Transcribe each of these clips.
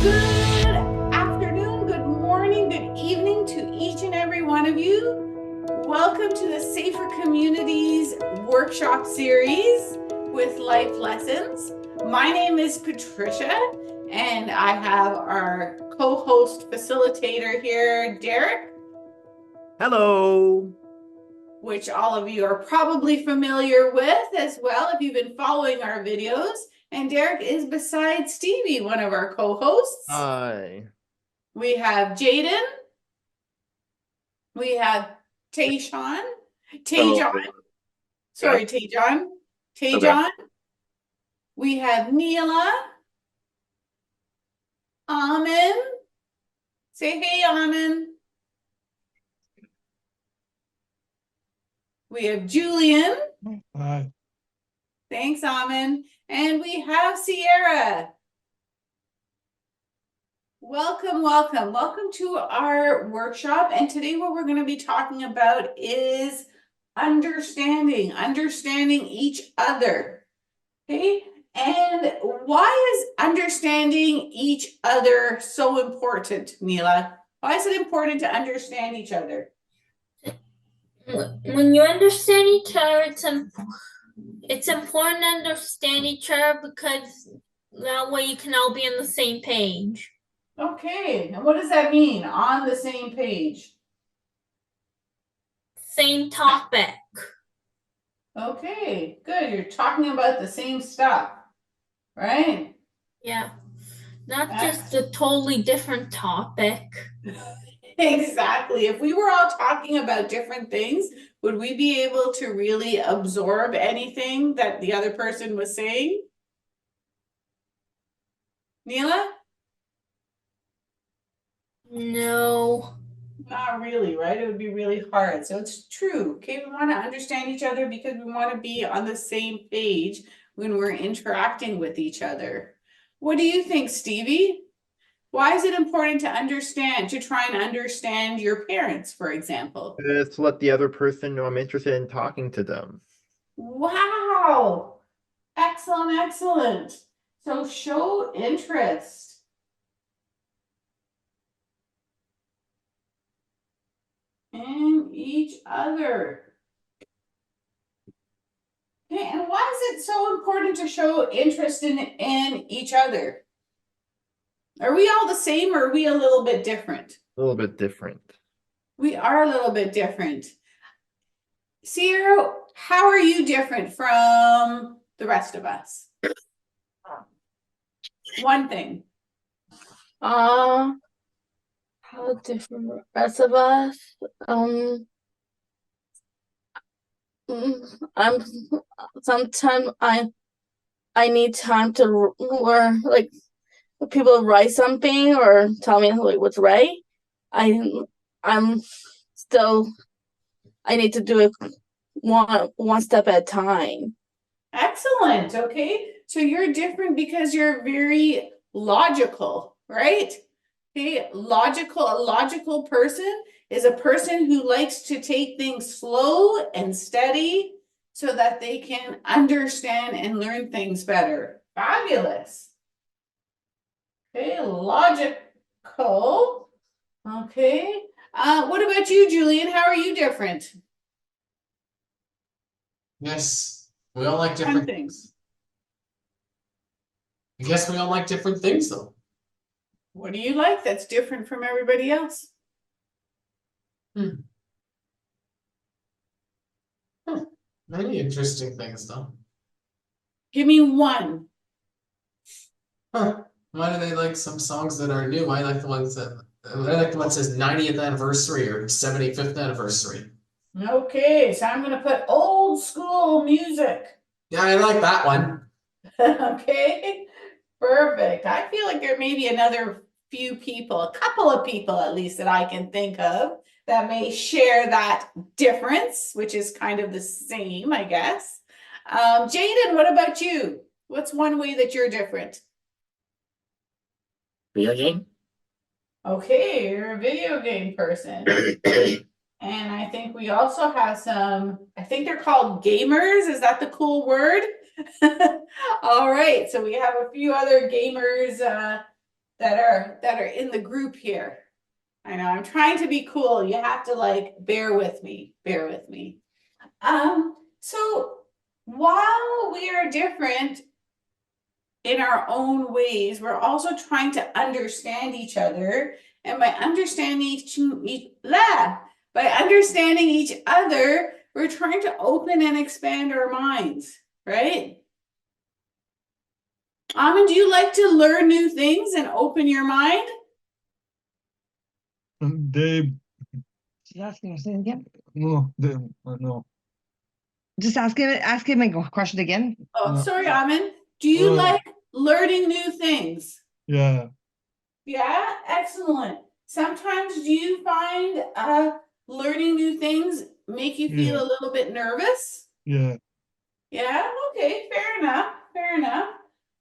Good afternoon, good morning, good evening to each and every one of you. Welcome to the Safer Communities workshop series with life lessons. My name is Patricia, and I have our co-host facilitator here, Derek. Hello. Which all of you are probably familiar with as well if you've been following our videos. And Derek is beside Stevie, one of our co-hosts. Hi. We have Jaden. We have Tayshawn. Sorry, Tajon. Okay. We have Neila. Amen. Say hey, Amen. We have Julian. Hi. Thanks, Amen. And we have Sierra. Welcome, welcome. Welcome to our workshop. And today what we're going to be talking about is understanding each other. Okay? And why is understanding each other so important, Neila? Why is it important to understand each other? When you understand each other, it's important to understand each other because that way you can all be on the same page. Okay, and what does that mean, on the same page? Same topic. Okay, good. You're talking about the same stuff, right? Yeah. Not just a totally different topic. Exactly. If we were all talking about different things, would we be able to really absorb anything that the other person was saying? Neila? No. Not really, right? It would be really hard. So it's true. Okay, we want to understand each other because we want to be on the same page when we're interacting with each other. What do you think, Stevie? Why is it important to try and understand your parents, for example? To let the other person know I'm interested in talking to them. Wow. Excellent, excellent. So show interest. In each other. Okay, and why is it so important to show interest in each other? Are we all the same or are we a little bit different? A little bit different. We are a little bit different. Sierra, how are you different from the rest of us? One thing. How different the rest of us. I'm sometimes I need time to learn, like people write something or tell me like what's right. I'm still I need to do it one step at a time. Excellent. Okay. So you're different because you're very logical, right? Okay. A logical person is a person who likes to take things slow and steady so that they can understand and learn things better. Fabulous. Okay. Logical. Okay. What about you, Julian? How are you different? Yes, we all like Fun different things. I guess we all like different things though. What do you like that's different from everybody else? Many interesting things though. Give me one. Why do they like some songs that are new? I like the ones that says 90th anniversary or 75th anniversary. Okay, so I'm gonna put old school music. Yeah, I like that one. Okay, perfect. I feel like there may be another few people, a couple of people at least that I can think of that may share that difference, which is kind of the same, I guess. Jaden, what about you? What's one way that you're different? Video game. Okay, you're a video game person. And I think we also have some, I think they're called gamers. Is that the cool word? All right, so we have a few other gamers that are in the group here. I know I'm trying to be cool. You have to like bear with me. Bear with me. So while we are different in our own ways, we're also trying to understand each other. And by understanding each other, we're trying to open and expand our minds, right? Amin, do you like to learn new things and open your mind? They. She's asking say it again? No, no. Just ask him a question again. Oh, sorry, Amin. Do you like learning new things? Yeah. Yeah, excellent. Sometimes do you find learning new things make you feel a little bit nervous? Yeah. Yeah, okay, fair enough. Fair enough.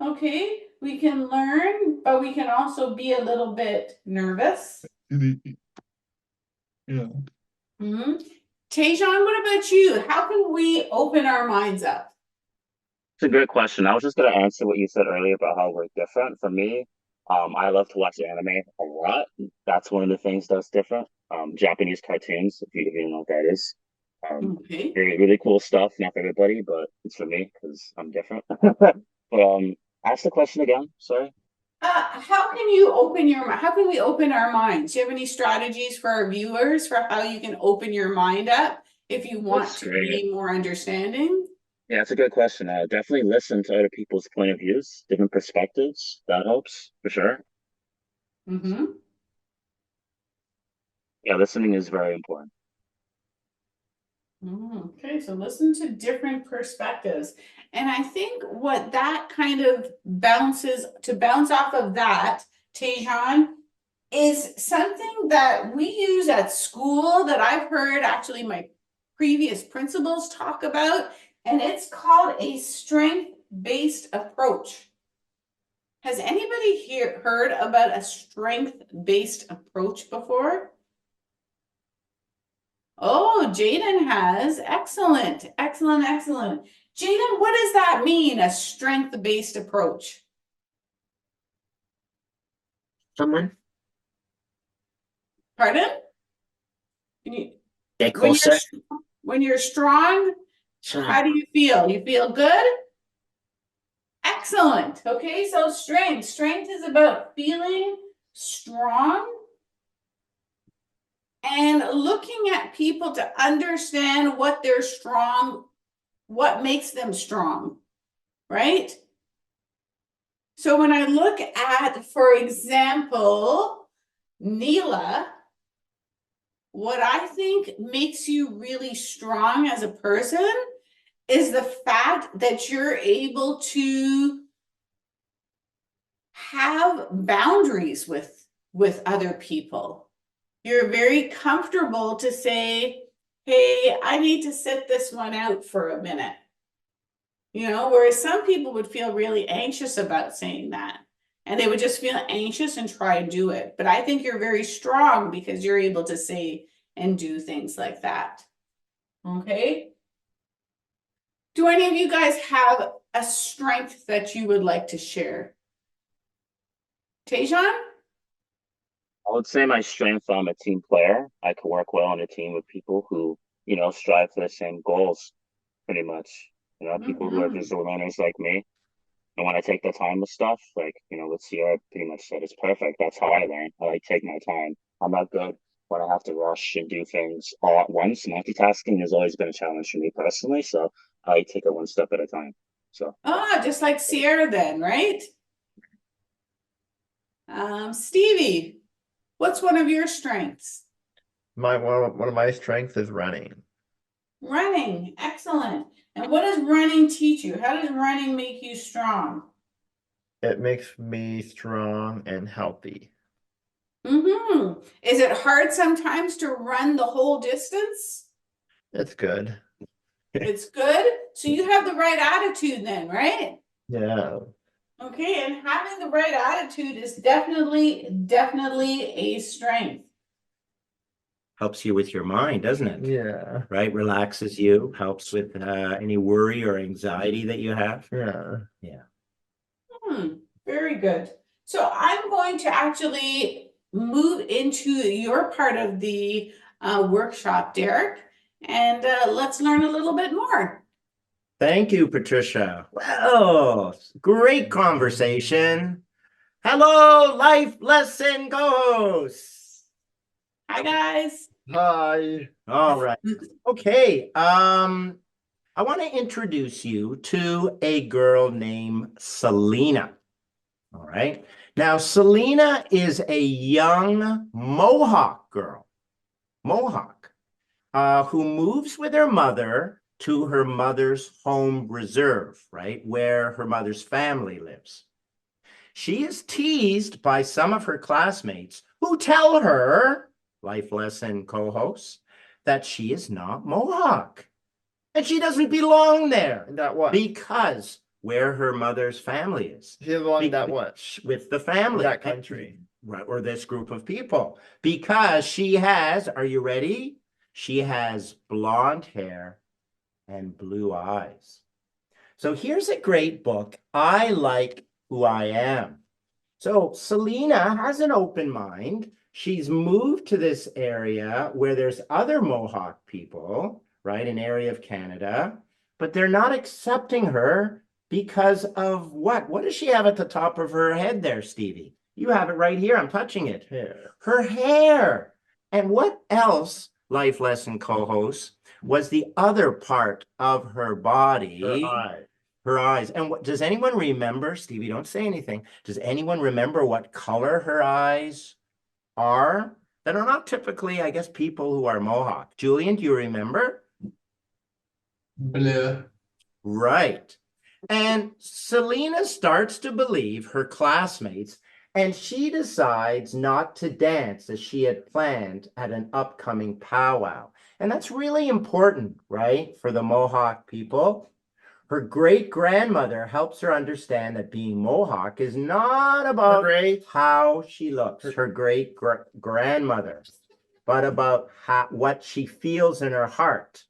Okay, we can learn, but we can also be a little bit nervous. Yeah. Mm-hmm. Tejan, what about you? How can we open our minds up? It's a great question. I was just gonna answer what you said earlier about how we're different. For me, I love to watch anime a lot. That's one of the things that's different. Japanese cartoons, if you know what that is. Okay. Really, really cool stuff. Not for everybody, but it's for me because I'm different. But ask the question again. Sorry. How can we open our minds? Do you have any strategies for our viewers for how you can open your mind up if you want That's to great. be more understanding? Yeah, it's a good question. Definitely listen to other people's point of views, different perspectives. That helps for sure. Mm-hmm. Yeah, listening is very important. Okay, so listen to different perspectives. And I think what that kind of bounce off of that, Tejan, is something that we use at school that I've heard actually my previous principals talk about, and it's called a strength-based approach. Has anybody here heard about a strength-based approach before? Oh, Jaden has. Excellent, excellent, excellent. Jaden, what does that mean, a strength-based approach? Someone Pardon? Can you, get closer. when you're strong, how do you feel? You feel good? Excellent. Okay, so strength. Strength is about feeling strong and looking at people to understand what they're strong, what makes them strong, right? So when I look at, for example, Neila, what I think makes you really strong as a person is the fact that you're able to have boundaries with other people. You're very comfortable to say, hey, I need to sit this one out for a minute. You know, whereas some people would feel really anxious about saying that. And they would just feel anxious and try and do it. But I think you're very strong because you're able to say and do things like that. Okay. Do any of you guys have a strength that you would like to share? Tejan? I would say my strength, I'm a team player. I can work well on a team with people who, strive for the same goals, pretty much. People who are visual learners like me. And when I take the time with stuff, like, what Sierra pretty much said, it's perfect. That's how I learn. I like take my time. I'm not good when I have to rush and do things all at once. Multitasking has always been a challenge for me personally. So I take it one step at a time. So. Just like Sierra then, right? Stevie, what's one of your strengths? One of my strengths is running. Running, excellent. And what does running teach you? How does running make you strong? It makes me strong and healthy. Mm-hmm. Is it hard sometimes to run the whole distance? It's good. It's good. So you have the right attitude then, right? Yeah. Okay, and having the right attitude is definitely a strength. Helps you with your mind, doesn't it? Yeah. Right? Relaxes you, helps with any worry or anxiety that you have. Yeah. Yeah. Very good. So I'm going to actually move into your part of the workshop, Derek, and let's learn a little bit more. Thank you, Patricia. Well, great conversation. Hello, life lesson co-hosts. Hi, guys. Hi. All right. Okay. I want to introduce you to a girl named Selena. All right. Now, Selena is a young Mohawk girl, who moves with her mother to her mother's home reserve, right, where her mother's family lives. She is teased by some of her classmates who tell her, life lesson co-hosts, that she is not Mohawk and she doesn't belong there. That what? Because where her mother's family is. She belonged that what? With the family. That country. Right, or this group of people. Because she has, are you ready? She has blonde hair and blue eyes. So here's a great book. I Like Who I Am. So Selena has an open mind. She's moved to this area where there's other Mohawk people, right, an area of Canada, but they're not accepting her because of what? What does she have at the top of her head there, Stevie? You have it right here. I'm touching it. Hair. Her hair. And what else, life lesson co-host, was the other part of her body? Her eye. Her eyes. And what does anyone remember? Stevie, don't say anything. Does anyone remember what color her eyes are? That are not typically, I guess, people who are Mohawk. Julian, do you remember? Blue. Right. And Selena starts to believe her classmates, and she decides not to dance as she had planned at an upcoming powwow. And that's really important, right, for the Mohawk people. Her great-grandmother helps her understand that being Mohawk is not about how she looks, her great-grandmother, but about what she feels in her heart.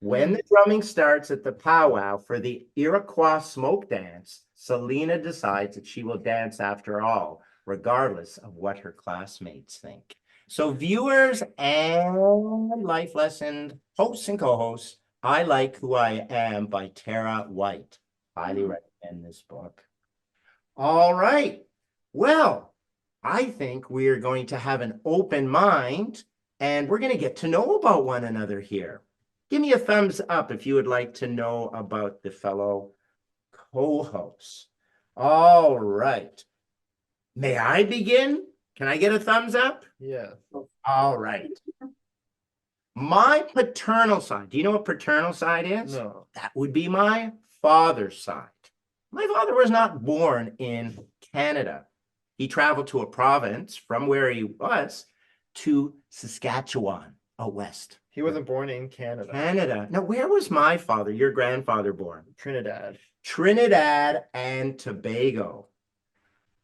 When the drumming starts at the powwow for the Iroquois smoke dance, Selena decides that she will dance after all, regardless of what her classmates think. So viewers and life lesson hosts and co-hosts, I Like Who I Am by Tara White. Highly recommend this book. All right. Well, I think we are going to have an open mind and we're going to get to know about one another here. Give me a thumbs up if you would like to know about the fellow co-hosts. All right. May I begin? Can I get a thumbs up? Yeah. All right. My paternal side. Do you know what paternal side is? No. That would be my father's side. My father was not born in Canada. He traveled to a province from where he was to Saskatchewan, out west. He wasn't born in Canada. Canada. Now, where was my father, your grandfather, born? Trinidad. Trinidad and Tobago.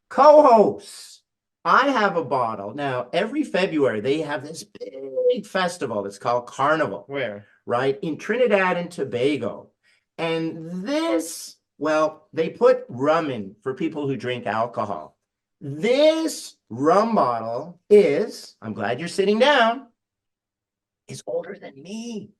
Co-hosts, I have a bottle. Now, every February, they have this big festival that's called Carnival. Where? Right? In Trinidad and Tobago. And this, well, they put rum in for people who drink alcohol. This rum bottle is, I'm glad you're sitting down, is older than me.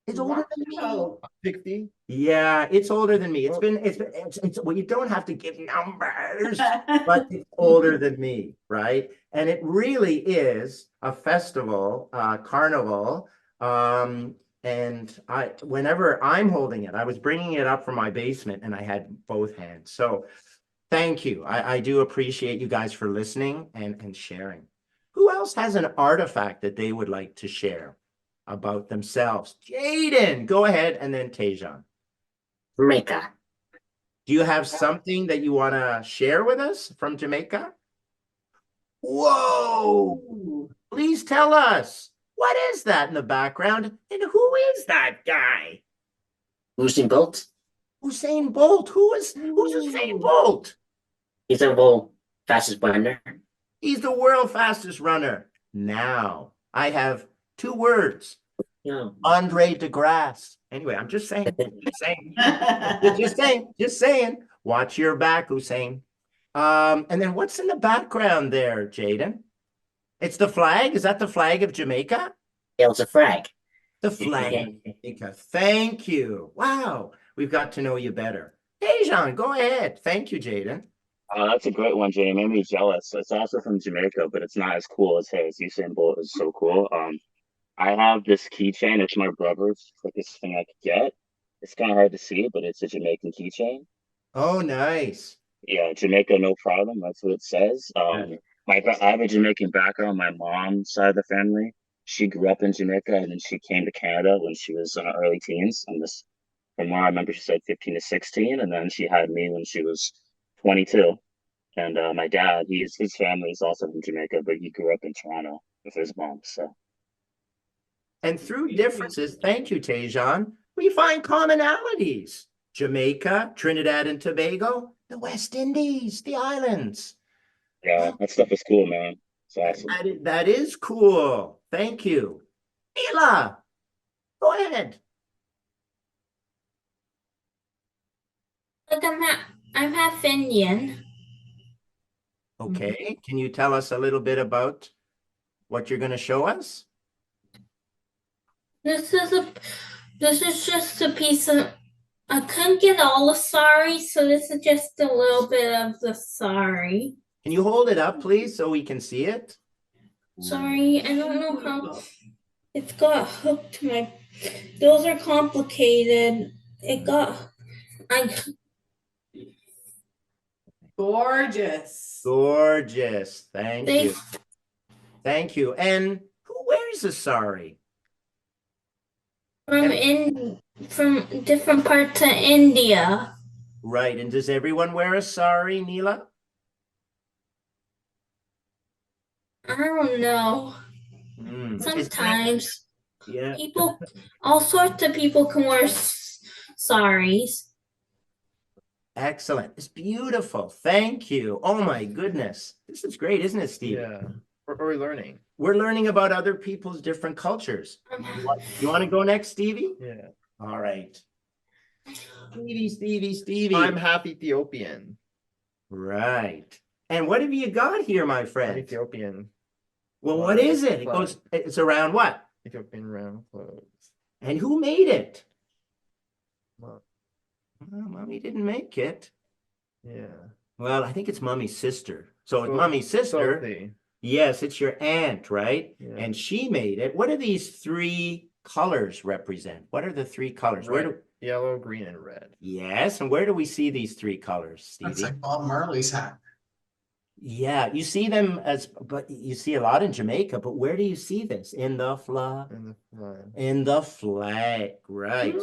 It's older than me. Wow. 60? Yeah, it's older than me. It's well, you don't have to give numbers, but it's older than me, right? And it really is a festival, carnival. And whenever I'm holding it, I was bringing it up from my basement and I had both hands. So thank you. I do appreciate you guys for listening and sharing. Who else has an artifact that they would like to share about themselves? Jaden, go ahead, and then Tejan. Jamaica. Do you have something that you want to share with us from Jamaica? Whoa! Please tell us. What is that in the background? And who is that guy? Usain Bolt. Usain Bolt. Who's Usain Bolt? He's the world fastest runner. He's the world fastest runner. Now, I have two words. Yeah. Andre DeGrasse. Anyway, I'm just saying. Just saying. Watch your back, Usain. And then what's in the background there, Jaden? It's the flag. Is that the flag of Jamaica? Yeah, it's a frag. The flag of Jamaica. Thank you. Wow. We've got to know you better. Dejan, go ahead. Thank you, Jaden. That's a great one, Jay. It made me jealous. It's also from Jamaica, but it's not as cool as his. Usain Bolt is so cool. I have this keychain. It's my brother's quickest thing I could get. It's kind of hard to see, but it's a Jamaican keychain. Oh, nice. Yeah, Jamaica, no problem. That's what it says. Yeah. I have a Jamaican background. My mom's side of the family, she grew up in Jamaica, and then she came to Canada when she was early teens. And this, from what I remember, she said 15 to 16, and then she had me when she was 22. And my dad, his family is also from Jamaica, but he grew up in Toronto with his mom. So And through differences, thank you, Tejan, we find commonalities. Jamaica, Trinidad and Tobago, the West Indies, the islands. yeah, that stuff is cool, man. It's awesome. That is cool. Thank you. Neila, go ahead. Look, I'm half Indian. Okay, can you tell us a little bit about what you're going to show us? This is just a piece of. I couldn't get all the sari, so this is just a little bit of the sari. Can you hold it up, please, so we can see it? Sorry, I don't know how it's got hooked to my. Those are complicated. Gorgeous. Gorgeous. Thank you. Thank you. And who wears a sari? From different parts of India. Right. And does everyone wear a sari, Neila? I don't know. Sometimes Yeah. all sorts of people can wear saris. Excellent. It's beautiful. Thank you. Oh my goodness. This is great, isn't it, Steve? Yeah. We're learning. We're learning about other people's different cultures. You want to go next, Stevie? Yeah. All right. Stevie. I'm half Ethiopian. Right. And what have you got here, my friend? Ethiopian. Well, what is it? It's around what? Ethiopian round clothes. And who made it? Well, Mommy didn't make it. yeah. Well, I think it's Mommy's sister. So it's Mommy's sister. Sophie. Yes, it's your aunt, right? Yeah. And she made it. What do these three colors represent? What are the three colors? Red, yellow, green, and red. Yes, and where do we see these three colors, Stevie? That's like Bob Marley's hat. Yeah, you see them but you see a lot in Jamaica, but where do you see this? In the flag. And the flag. In the flag, right.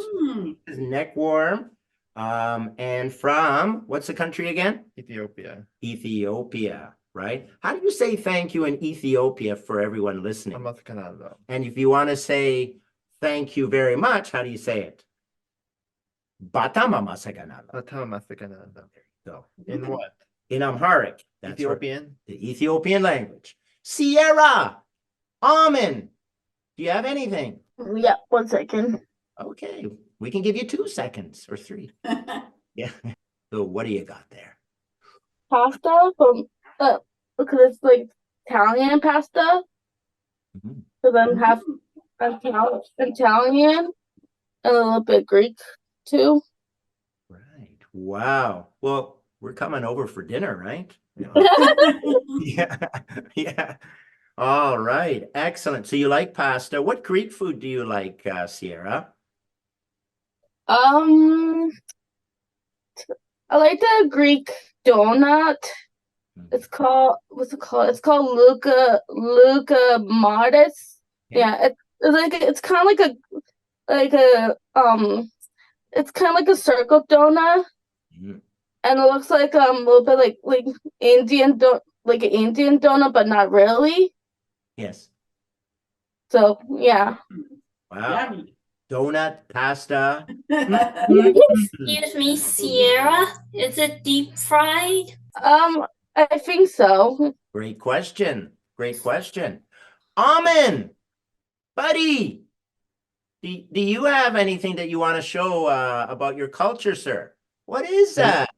Neckworm. And from, what's the country again? Ethiopia. Ethiopia, right? How do you say thank you in Ethiopia for everyone listening? Amathkanado. And if you want to say thank you very much, how do you say it? Batamamasaganala. Batamamasaganado. So, In what? in Amharic. That's Ethiopian? The Ethiopian language. Sierra, Almond, do you have anything? Yeah, 1 second. Okay, we can give you 2 seconds or 3. Yeah. So what do you got there? Pasta from because it's like Italian pasta. Mhm. So then have Italian and a little bit Greek too. Right. Wow. Well, we're coming over for dinner, right? Yeah. Yeah. All right. Excellent. So you like pasta. What Greek food do you like, Sierra? I like the Greek donut. It's called what's it called? It's called Luca Martis. Yeah, it's kind of it's kind of like a circle donut, Mhm. and it looks like a little bit like Indian like an Indian donut, but not really. Yes. So yeah. Wow. Donut, pasta. Excuse me, Sierra, is it deep fried? I think so. Great question. Great question. Amen, buddy. Do you have anything that you want to show about your culture, sir? What is that?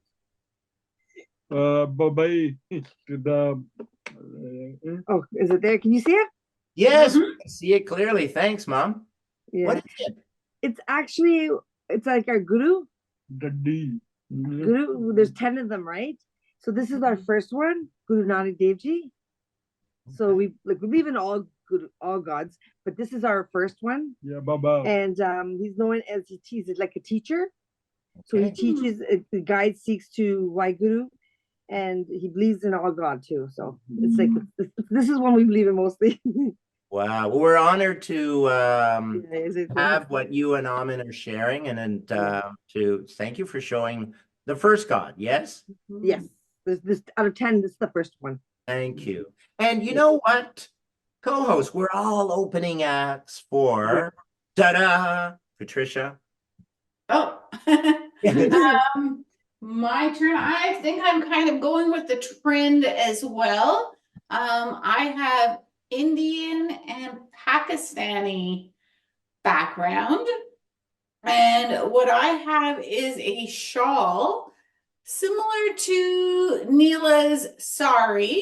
Bye-bye. Oh, is it there? Can you see it? Yes, Mhm. we can see it clearly. Thanks, Mom. Yeah. What is it? It's actually, it's like our guru. Daddy. Guru, there's 10 of them, right? So this is our first one, Guru Nanak Dev Ji. So we believe in all gods, but this is our first one. Yeah, bye-bye. And he's known as he's like a teacher. So he Okay. teaches, the guide seeks to Waheguru, and he believes in all God too. So it's like this is one we believe in mostly. Wow. Well, we're honored to Yeah, have what you and Amin are sharing, and to thank you for showing the first God. Yes. yes, this out of 10, this is the first one. Thank you. And you know what, co-host, we're all opening acts for ta-da, Patricia. Oh, my turn. I think I'm kind of going with the trend as well. I have Indian and Pakistani background, and what I have is a shawl similar to Neila's sari,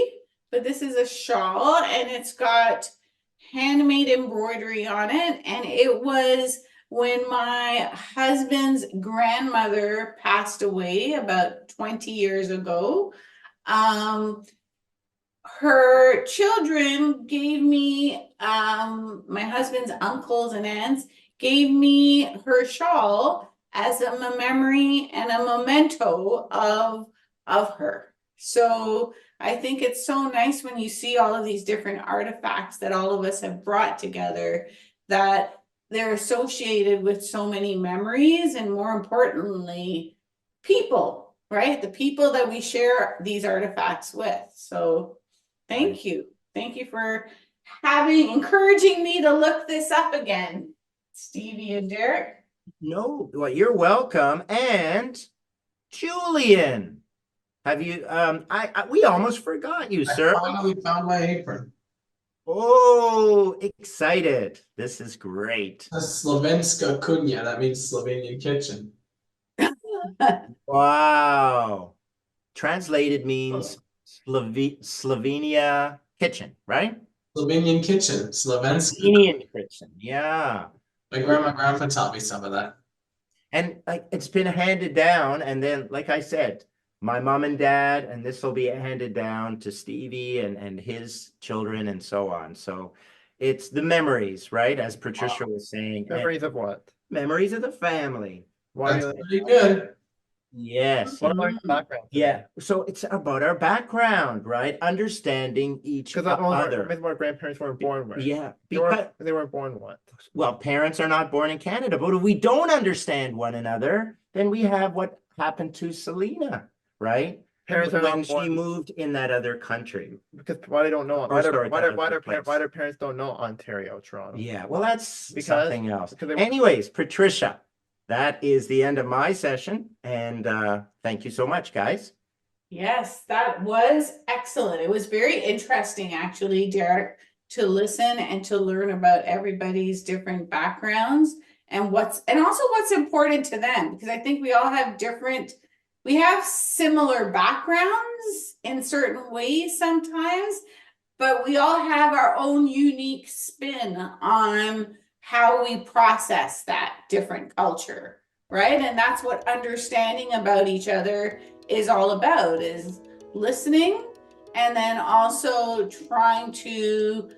but this is a shawl and it's got handmade embroidery on it, and it was when my husband's grandmother passed away about 20 years ago. Her children gave me, my husband's uncles and aunts gave me her shawl as a memory and a memento of her. So I think it's so nice when you see all of these different artifacts that all of us have brought together, that they're associated with so many memories, and more importantly, people, right? The people that we share these artifacts with. So thank you. Thank you for encouraging me to look this up again, Stevie and Derek. No, well, you're welcome. And Julian, have you, we almost forgot you, sir. I finally found my apron. Oh, excited. This is great. A Slovenska kunya, that means Slovenian kitchen. Wow. Translated means Slovenia kitchen, right? Slovenian kitchen, Slovenska. Slovenian kitchen, yeah. My grandma and grandpa taught me some of that. And like it's been handed down, and then like I said, my mom and dad, and this will be handed down to Stevie and his children and so on. So it's the memories, right? As Patricia was saying. Memories of what? Memories of the family. Why? That's pretty good. Yes. What about your background? Yeah. So it's about our background, right? Understanding each Because other. my grandparents weren't born with. Yeah. They weren't born what? Well, parents are not born in Canada, but if we don't understand one another, then we have what happened to Selena, right? Parents are when not she born moved in that other country. because why they don't know Or sorry, that other place. why their parents don't know Ontario, Toronto. Yeah, well, that's Because- something else. because they- Anyways, Patricia, that is the end of my session, and thank you so much, guys. Yes, that was excellent. It was very interesting, actually, Derek, to listen and to learn about everybody's different backgrounds and also what's important to them, because I think we all have we have similar backgrounds in certain ways sometimes, but we all have our own unique spin on how we process that different culture, right? And that's what understanding about each other is all about, is listening and then also trying to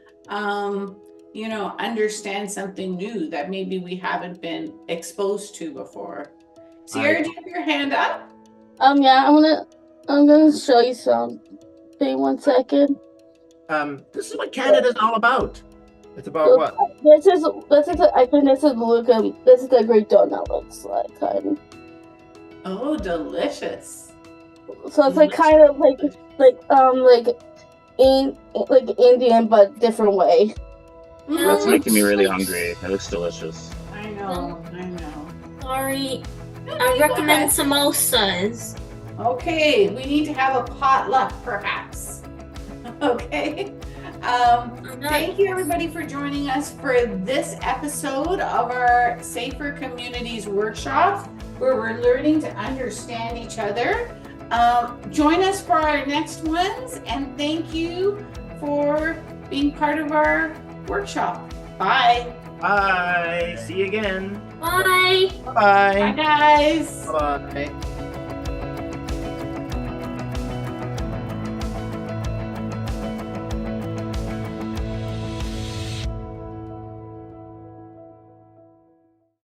understand something new that maybe we haven't been exposed to before. Sierra, do you have your hand up? Yeah, I'm gonna show you something. 1 second. This is what Canada's all about. It's about what? This is I think this is the great donut looks like, kind of. Oh, delicious. So it's like kind of like Indian but different way. That's making me really hungry. It looks delicious. I know. Sorry, No, I you go recommend ahead. samosas. Okay, we need to have a potluck perhaps. Okay. Thank you everybody for joining us for this episode of our Safer Communities workshop, where we're learning to understand each other. Join us for our next ones, and thank you for being part of our workshop. Bye. Bye. See you again. Bye. Bye, Bye. guys. Bye.